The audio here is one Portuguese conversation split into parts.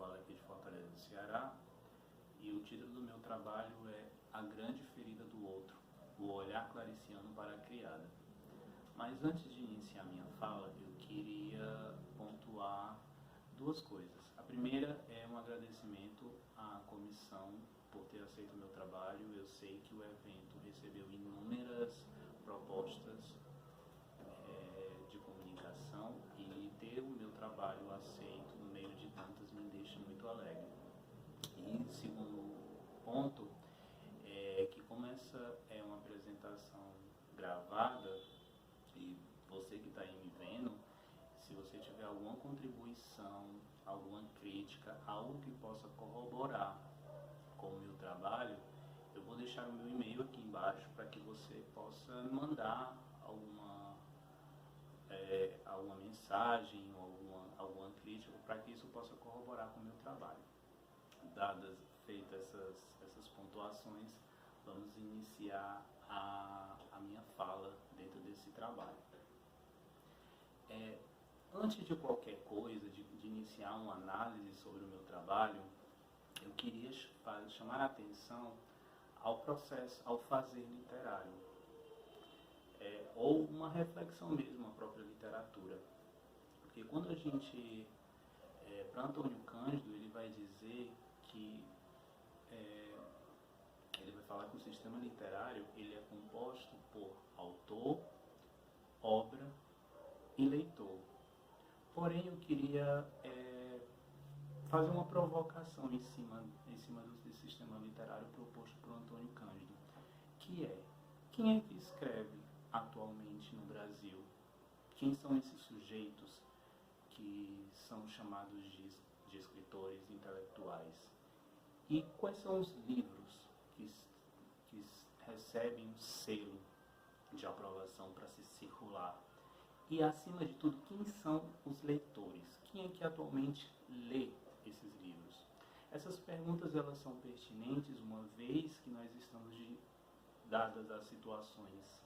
falo aqui de Fortaleza do Ceará, e o título do meu trabalho é A Grande Ferida do Outro, o olhar clariciano para a criada. Mas antes de iniciar minha fala, eu queria pontuar duas coisas. A primeira é um agradecimento à comissão por ter aceito o meu trabalho. Eu sei que o evento recebeu inúmeras propostas de comunicação, e ter o meu trabalho aceito no meio de tantas me deixa muito alegre. E segundo ponto é que, como essa é uma apresentação gravada, e você que está aí me vendo, se você tiver alguma contribuição, alguma crítica, algo que possa corroborar com o meu trabalho, eu vou deixar o meu e-mail aqui embaixo para que você possa mandar alguma mensagem ou alguma crítica, para que isso possa corroborar com o meu trabalho. Feitas essas pontuações, vamos iniciar a minha fala dentro desse trabalho. Antes de qualquer coisa, de iniciar uma análise sobre o meu trabalho, eu queria chamar a atenção ao processo, ao fazer literário, ou uma reflexão mesmo, a própria literatura. Porque quando a gente, para Antônio Cândido, ele vai dizer que, ele vai falar que o sistema literário ele é composto por autor, obra e leitor. Porém, eu queria fazer uma provocação em cima desse sistema literário proposto por Antônio Cândido, que é: quem é que escreve atualmente no Brasil? Quem são esses sujeitos que são chamados de escritores intelectuais? E quais são os livros que recebem um selo de aprovação para se circular? E, acima de tudo, quem são os leitores? Quem é que atualmente lê esses livros? Essas perguntas elas são pertinentes, uma vez que nós estamos dadas as situações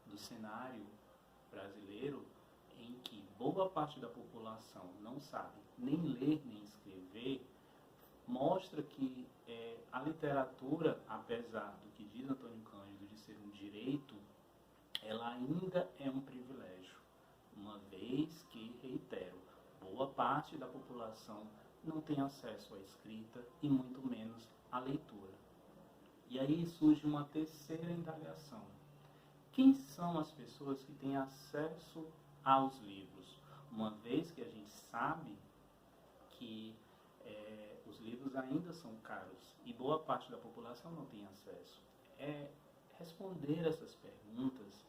do cenário brasileiro, em que boa parte da população não sabe nem ler nem escrever. Mostra que a literatura, apesar do que diz Antônio Cândido de ser um direito, ela ainda é um privilégio, uma vez que, reitero, boa parte da população não tem acesso à escrita e muito menos à leitura. E aí surge uma terceira indagação: quem são as pessoas que têm acesso aos livros? Uma vez que a gente sabe que os livros ainda são caros e boa parte da população não tem acesso. Responder essas perguntas,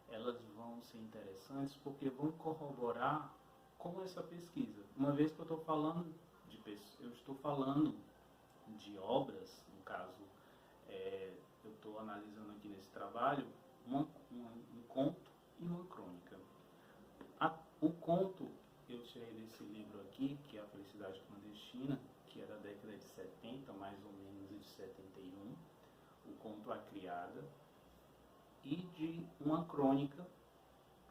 elas vão ser interessantes porque vão corroborar com essa pesquisa. Uma vez que eu estou falando de obras, no caso, eu estou analisando aqui nesse trabalho um conto e uma crônica. O conto eu tirei desse livro aqui, que é A Felicidade Clandestina, que é da década de 70, mais ou menos, de 71, o conto A Criada, e de uma crônica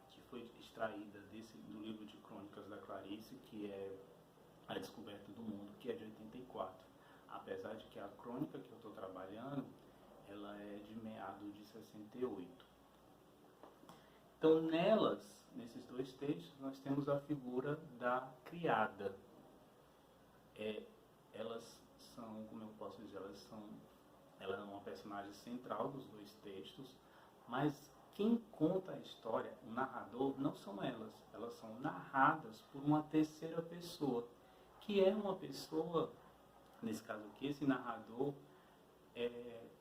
que foi extraída do livro de crônicas da Clarice, que é A Descoberta do Mundo, que é de 84. Apesar de que a crônica que eu estou trabalhando, ela é de meados de 68. Então, nesses dois textos, nós temos a figura da criada. Elas são, como eu posso dizer, ela é uma personagem central dos dois textos, mas quem conta a história, o narrador, não são elas são narradas por uma terceira pessoa, que é uma pessoa, nesse caso aqui, esse narrador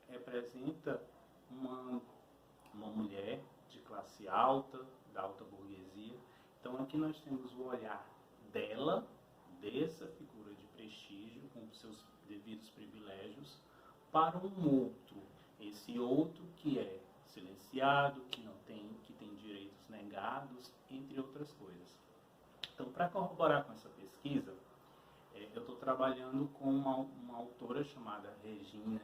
representa uma mulher de classe alta, da alta burguesia. Então aqui nós temos o olhar dela, dessa figura de prestígio, com seus devidos privilégios, para um outro. Esse outro que é silenciado, que tem direitos negados, entre outras coisas. Então, para corroborar com essa pesquisa, eu estou trabalhando com uma autora chamada Regina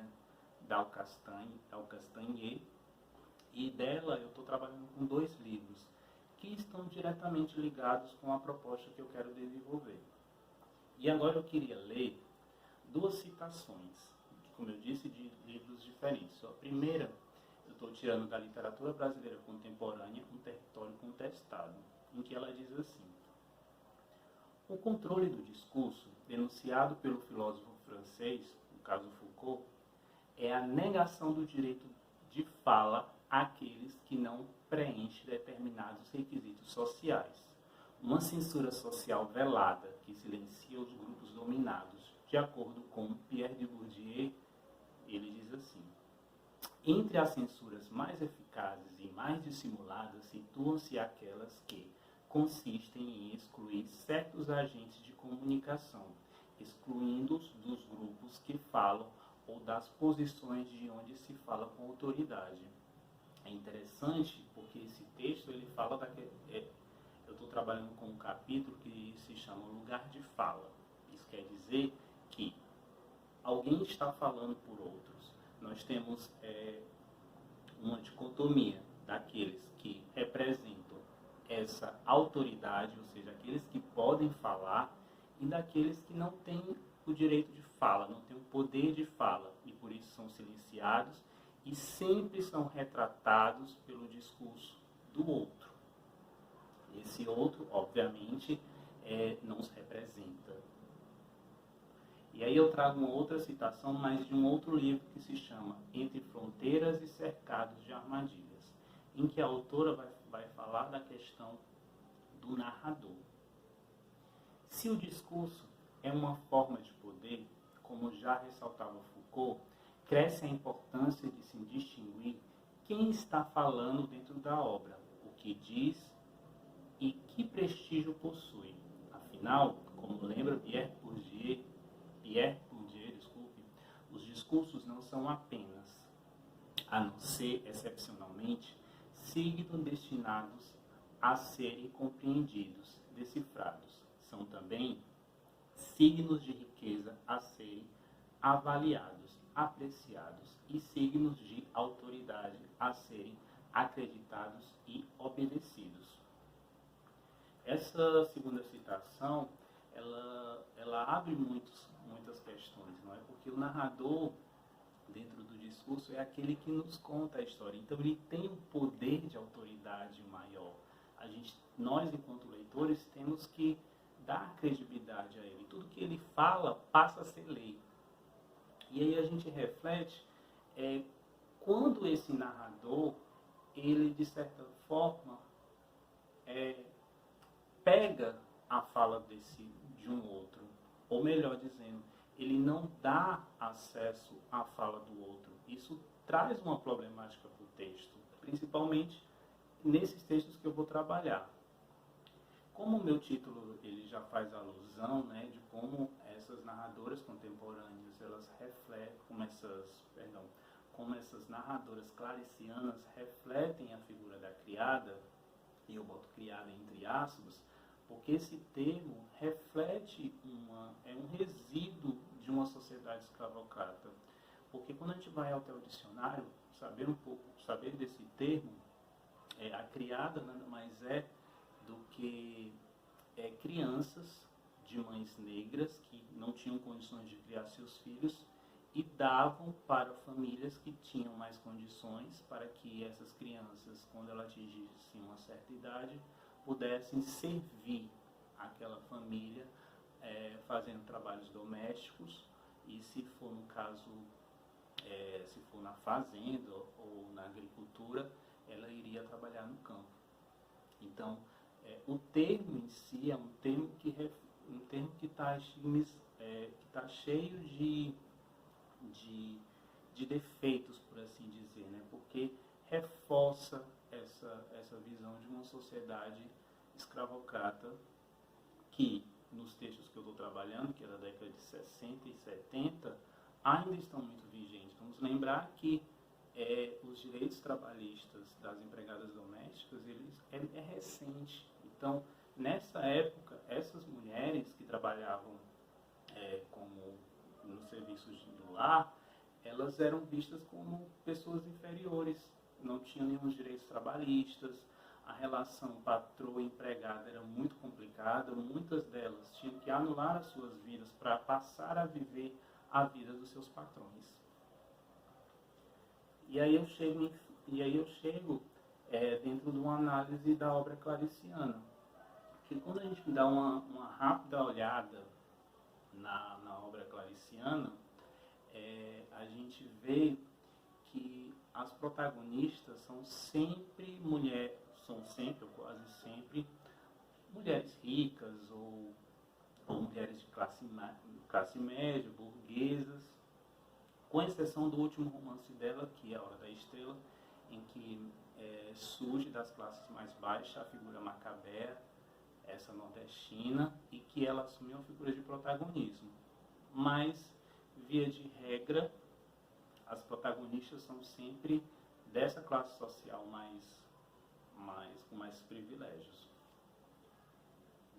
Dalcastanhe, e dela eu estou trabalhando com dois livros que estão diretamente ligados com a proposta que eu quero desenvolver. E agora eu queria ler duas citações, como eu disse, de livros diferentes. A primeira, eu estou tirando da literatura brasileira contemporânea, Um Território Contestado, em que ela diz assim: o controle do discurso, denunciado pelo filósofo francês, no caso Foucault, é a negação do direito de fala àqueles que não preenchem determinados requisitos sociais. Uma censura social velada que silencia os grupos dominados. De acordo com Pierre de Bourdieu, ele diz assim: entre as censuras mais eficazes e mais dissimuladas situam-se aquelas que consistem em excluir certos agentes de comunicação, excluindo-os dos grupos que falam ou das posições de onde se fala com autoridade. É interessante porque esse texto ele fala eu estou trabalhando com um capítulo que se chama Lugar de Fala. Isso quer dizer que alguém está falando por outros. Nós temos uma dicotomia daqueles que representam essa autoridade, ou seja, aqueles que podem falar, e daqueles que não têm o direito de fala, não têm o poder de fala, e por isso são silenciados e sempre são retratados pelo discurso do outro. Esse outro, obviamente, não os representa. E aí eu trago uma outra citação, mas de um outro livro que se chama Entre Fronteiras e Cercados de Armadilhas, em que a autora vai falar da questão do narrador. Se o discurso é uma forma de poder, como já ressaltava Foucault, cresce a importância de se distinguir quem está falando dentro da obra, o que diz e que prestígio possui. Afinal, como lembra Pierre Bourdieu, os discursos não são apenas, a não ser excepcionalmente, signos destinados a serem compreendidos, decifrados. São também signos de riqueza a serem avaliados, apreciados e signos de autoridade a serem acreditados e obedecidos. Essa segunda citação, ela abre muitas questões, não é? Porque o narrador, dentro do discurso, é aquele que nos conta a história. Então, ele tem um poder de autoridade maior. Nós, enquanto leitores, temos que dar credibilidade a ele. Tudo que ele fala passa a ser lei. E aí a gente reflete quando esse narrador, ele, de certa forma, pega a fala de um outro, ou melhor dizendo, ele não dá acesso à fala do outro. Isso traz uma problemática para o texto, principalmente nesses textos que eu vou trabalhar. Como o meu título ele já faz alusão, né, de como essas narradoras contemporâneas, elas refletem, como essas narradoras claricianas refletem a figura da criada, e eu boto criada entre aspas, porque esse termo reflete um resíduo de uma sociedade escravocrata. Porque quando a gente vai até o dicionário, saber desse termo, a criada nada mais é do que crianças de mães negras que não tinham condições de criar seus filhos e davam para famílias que tinham mais condições para que essas crianças, quando elas atingissem uma certa idade, pudessem servir aquela família fazendo trabalhos domésticos e, se for no caso, se for na fazenda ou na agricultura, ela iria trabalhar no campo. Então, o termo em si é um termo que está cheio de defeitos, por assim dizer, né? Porque reforça essa visão de uma sociedade escravocrata que, nos textos que eu estou trabalhando, que é da década de 60 e 70, ainda estão muito vigentes. Vamos lembrar que os direitos trabalhistas das empregadas domésticas é recente. Então, nessa época, essas mulheres que trabalhavam como nos serviços do lar, elas eram vistas como pessoas inferiores, não tinham nenhum direitos trabalhistas, a relação patroa-empregada era muito complicada, muitas delas tinham que anular as suas vidas para passar a viver a vida dos seus patrões. E aí eu chego dentro de uma análise da obra clariciana, que quando a gente dá uma rápida olhada na obra clariciana, a gente vê que as protagonistas são sempre mulheres, ou quase sempre, mulheres ricas ou mulheres de classe média, burguesas, com exceção do último romance dela, que é A Hora da Estrela, em que surge das classes mais baixas a figura Macabea, essa nordestina, e que ela assumiu uma figura de protagonismo. Mas, via de regra, as protagonistas são sempre dessa classe social com mais privilégios.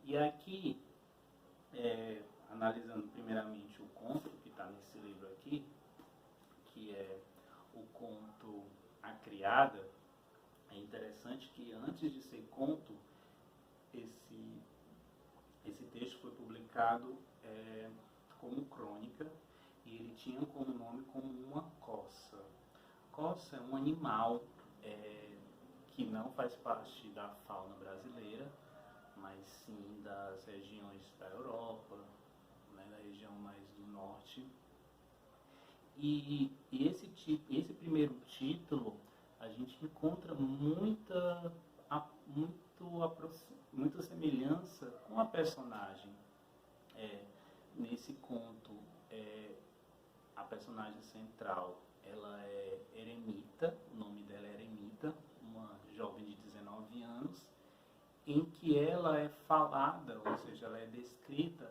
E aqui, analisando primeiramente o conto que está nesse livro aqui, que é o conto A Criada, é interessante que antes de ser conto, esse texto foi publicado como crônica, e ele tinha como nome como uma coça. Coça é um animal que não faz parte da fauna brasileira, mas sim das regiões da Europa, né, da região mais do norte. E esse primeiro título, a gente encontra muita semelhança com a personagem. Nesse conto, a personagem central, ela é Eremita, o nome dela é Eremita, uma jovem de 19 anos, em que ela é falada, ou seja, ela é descrita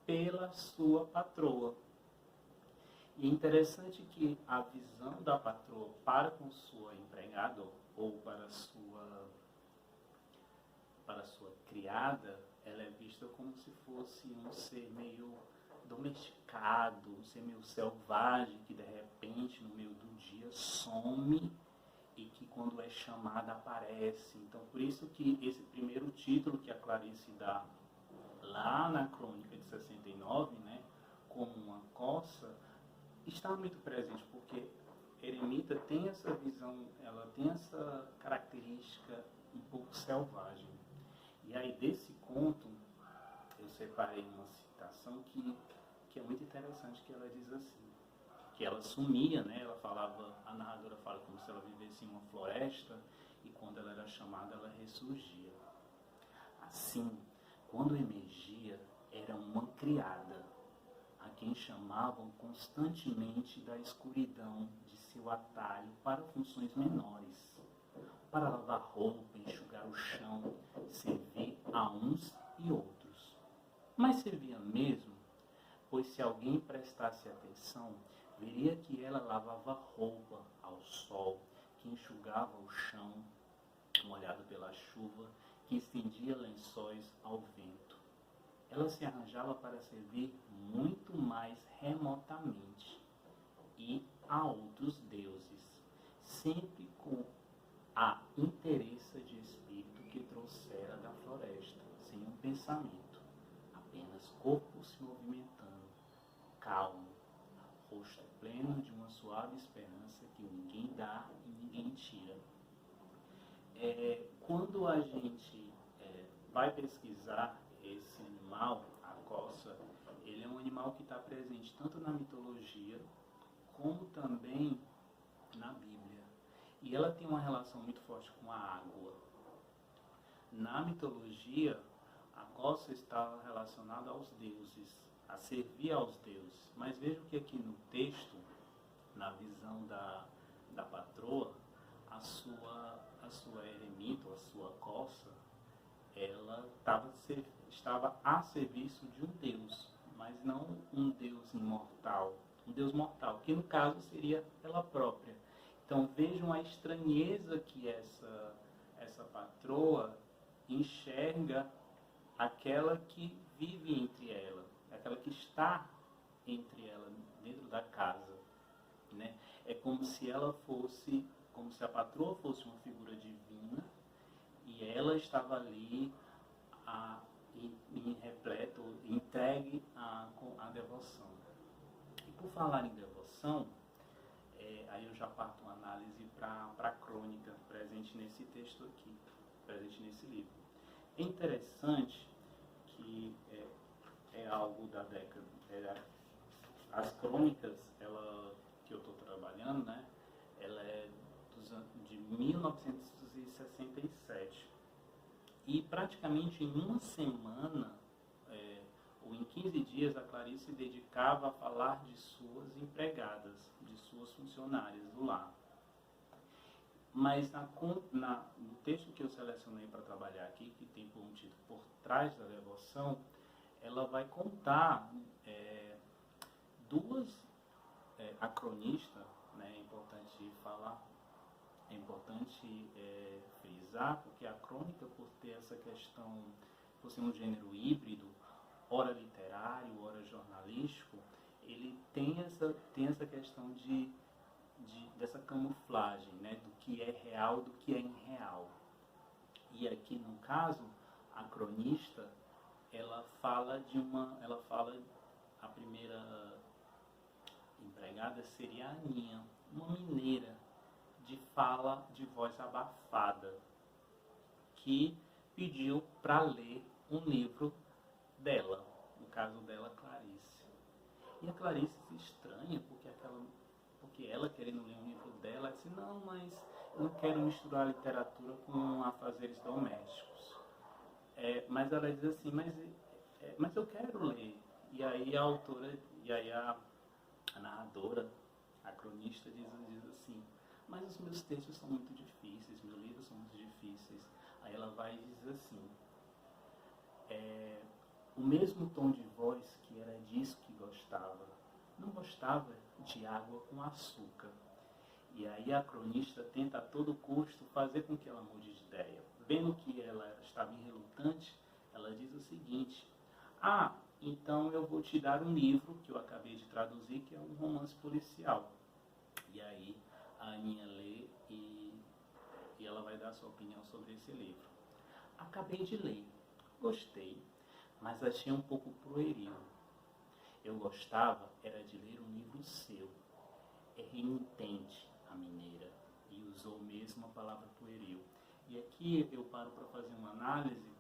pela sua patroa. E é interessante que a visão da patroa para com sua empregada ou para sua criada, ela é vista como se fosse um ser meio domesticado, um ser meio selvagem, que de repente no meio do dia some e que quando é chamada aparece. Então por isso que esse primeiro título que a Clarice dá lá na crônica de 69, né, como uma coça, está muito presente, porque Eremita tem essa visão, ela tem essa característica um pouco selvagem. E aí desse conto eu separei uma citação que é muito interessante, que ela diz assim, que ela sumia, né? Ela falava, a narradora fala como se ela vivesse em uma floresta, e quando ela era chamada, ela ressurgia. Assim, quando emergia, era uma criada, a quem chamavam constantemente da escuridão de seu atalho para funções menores, para lavar roupa, enxugar o chão, servir a uns e outros. Mas servia mesmo, pois se alguém prestasse atenção, veria que ela lavava roupa ao sol, que enxugava o chão molhado pela chuva, que estendia lençóis ao vento. Ela se arranjava para servir muito mais remotamente e a outros deuses, sempre com a interesse de espírito que trouxera da floresta, sem um pensamento, apenas corpo se movimentando, calmo, rosto pleno de uma suave esperança que ninguém dá e ninguém tira. Quando a gente vai pesquisar esse animal, a coça, ele é um animal que está presente tanto na mitologia como também na Bíblia. E ela tem uma relação muito forte com a água. Na mitologia, a coça está relacionada aos deuses, a servir aos deuses. Mas veja que aqui no texto, na visão da patroa, a sua eremita, ou a sua coça, ela estava a serviço de um deus, mas não um deus imortal, um deus mortal, que no caso seria ela própria. Então vejam a estranheza que essa patroa enxerga aquela que vive entre ela, aquela que está entre ela, dentro da casa, né? É como se a patroa fosse uma figura divina e ela estava ali em repleto, entregue com a devoção. E por falar em devoção, aí eu já parto uma análise para a crônica presente nesse texto aqui, presente nesse livro. É interessante que é algo da década, as crônicas que eu estou trabalhando, né, ela é de 1967. E praticamente em uma semana, ou em 15 dias, a Clarice se dedicava a falar de suas empregadas, de suas funcionárias do lar. Mas no texto que eu selecionei para trabalhar aqui, que tem por um título Por Trás da Devoção, ela vai contar a cronista, né, é importante falar, é importante frisar, porque a crônica, por ter essa questão, por ser um gênero híbrido, ora literário, ora jornalístico, ele tem essa questão dessa camuflagem, né, do que é real, do que é irreal. E aqui, no caso, a cronista, ela fala a primeira empregada seria a Aninha, uma mineira de voz abafada, que pediu para ler um livro dela, no caso dela, Clarice. E a Clarice se estranha, porque ela querendo ler um livro dela, disse, não, mas eu não quero misturar literatura com afazeres domésticos. Mas ela diz assim, mas eu quero ler. E aí a autora, a narradora, a cronista diz assim, mas os meus textos são muito difíceis, meus livros são muito difíceis. Aí ela vai e diz assim, o mesmo tom de voz que era disso que gostava, não gostava de água com açúcar. E aí a cronista tenta a todo custo fazer com que ela mude de ideia. Vendo que ela estava relutante, ela diz o seguinte, então eu vou te dar um livro que eu acabei de traduzir, que é um romance policial. E aí a Aninha lê e ela vai dar sua opinião sobre esse livro. Acabei de ler, gostei, mas achei um pouco pueril. Eu gostava era de ler um livro seu. É renitente a mineira, e usou mesmo a palavra pueril. E aqui eu paro para fazer uma análise,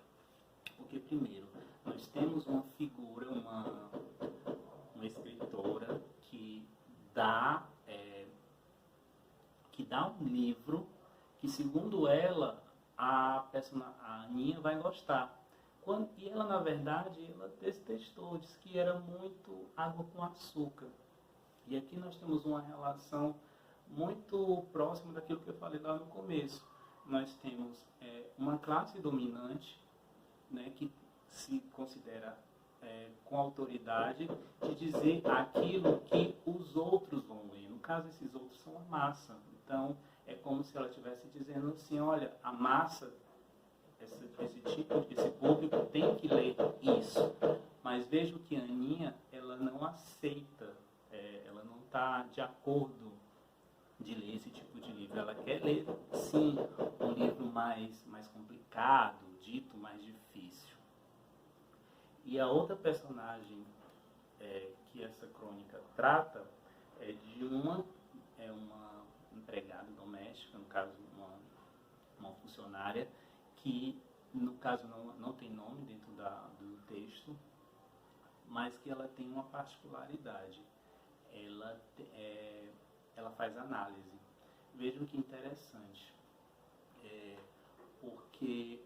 porque primeiro, nós temos uma figura, uma escritora que dá um livro que, segundo ela, a Aninha vai gostar. E ela, na verdade, ela detestou, disse que era muito água com açúcar. E aqui nós temos uma relação muito próxima daquilo que eu falei lá no começo. Nós temos uma classe dominante, né, que se considera com autoridade de dizer aquilo que os outros vão ler. No caso, esses outros são a massa. Então, é como se ela estivesse dizendo assim, olha, a massa, esse público tem que ler isso. Mas vejo que a Aninha, ela não aceita, ela não está de acordo de ler esse tipo de livro. Ela quer ler, sim, um livro mais complicado, dito mais difícil. E a outra personagem que essa crônica trata é de uma empregada doméstica, no caso uma funcionária, que no caso não tem nome dentro do texto, mas que ela tem uma particularidade. Ela faz análise. Vejam que interessante, porque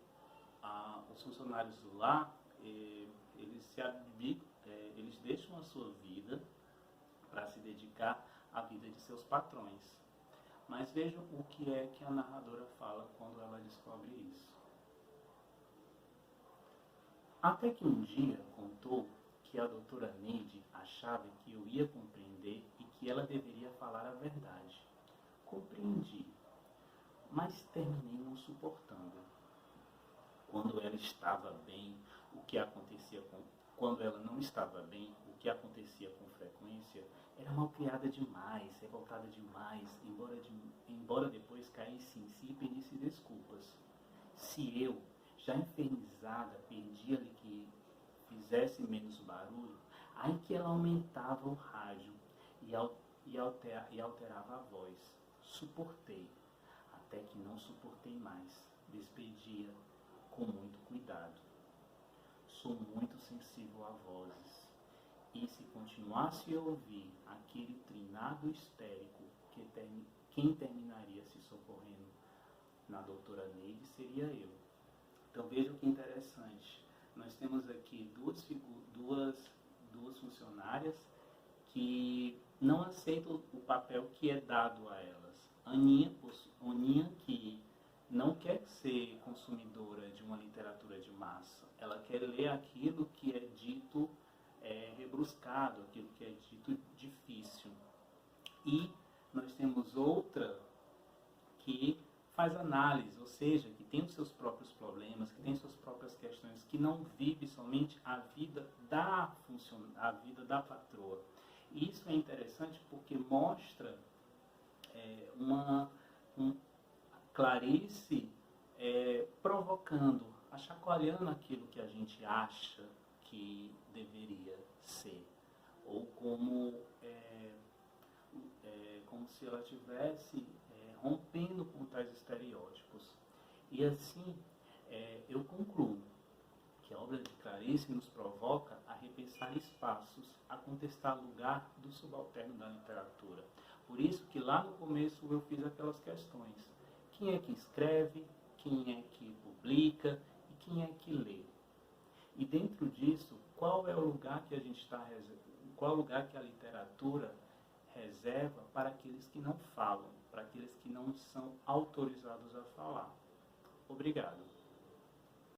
os funcionários do lar, eles deixam a sua vida para se dedicar à vida de seus patrões. Mas vejam o que é que a narradora fala quando ela descobre isso. Até que um dia contou que a doutora Neide achava que eu ia compreender e que ela deveria falar a verdade. Compreendi, mas terminei não suportando. Quando ela estava bem, quando ela não estava bem, o que acontecia com frequência, era malcriada demais, revoltada demais, embora depois caísse em si e pedisse desculpas. Se eu, já infernizada, pedia lhe que fizesse menos barulho, aí que ela aumentava o rádio e alterava a voz. Suportei, até que não suportei mais. Despedia com muito cuidado. Sou muito sensível a vozes, e se continuasse a ouvir aquele trinado histérico, quem terminaria se socorrendo na doutora Neide seria eu. Então veja que interessante. Nós temos aqui duas funcionárias que não aceitam o papel que é dado a elas. Aninha que não quer ser consumidora de uma literatura de massa. Ela quer ler aquilo que é dito rebruscado, aquilo que é dito difícil. E nós temos outra que faz análise, ou seja, que tem os seus próprios problemas, que tem suas próprias questões, que não vive somente a vida da patroa. E isso é interessante porque mostra Clarice provocando, chacoalhando aquilo que a gente acha que deveria ser, ou como se ela estivesse rompendo com tais estereótipos. E assim, eu concluo que a obra de Clarice nos provoca a repensar espaços, a contestar lugar do subalterno da literatura. Por isso que lá no começo eu fiz aquelas questões. Quem é que escreve? Quem é que publica? E quem é que lê? E dentro disso, qual é o lugar que a gente está qual é o lugar que a literatura reserva para aqueles que não falam, para aqueles que não são autorizados a falar? Obrigado.